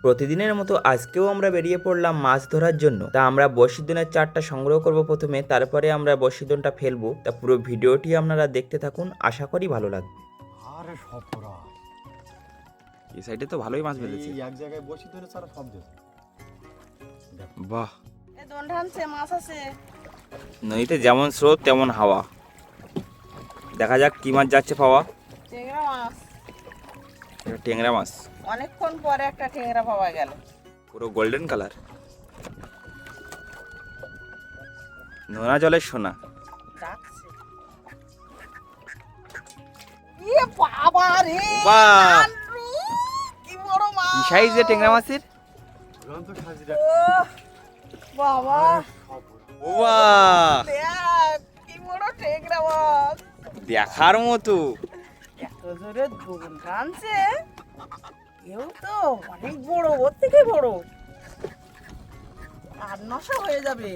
প্রতিদিনের মতো আজকেও আমরা বেরিয়ে পড়লাম মাছ ধরার জন্য। তা আমরা বড়শিদনের চারটা সংগ্রহ করব প্রথমে, তারপরে আমরা বড়শিদনটা ফেলবো। তা পুরো ভিডিওটি আপনারা দেখতে থাকুন, আশা করি ভালো লাগবে। আরে সর্বনাশ, এই সাইডে তো ভালোই মাছ বেঁধেছে। এই এক জায়গায় বসে ধরে সারা সব দেশ। বাহ, এ দন ঢানছে, মাছ আছে। নদীতে যেমন স্রোত তেমন হাওয়া। দেখা যাক কি মাছ যাচ্ছে পাওয়া। টেংরা মাছ। এটা ট্যাংরা মাছ, অনেকক্ষণ পরে একটা টেংরা পাওয়া গেল। পুরো গোল্ডেন কালার, নোনা জলের সোনা। ডাকছে। ইয়ে বাবা রে! বাহ! নান্নু! কি বড় মাছ! কি সাইজের ট্যাংরা মাছের! দুরন্ত সাজিরা ওহ, বাবা! বাহ, দেখ, কি বড় টেংরা মাছ! দেখার মতো। এত জোরে দন টানছে, এও তো অনেক বড়, ওর থেকে বড়। আর নশা হয়ে যাবে।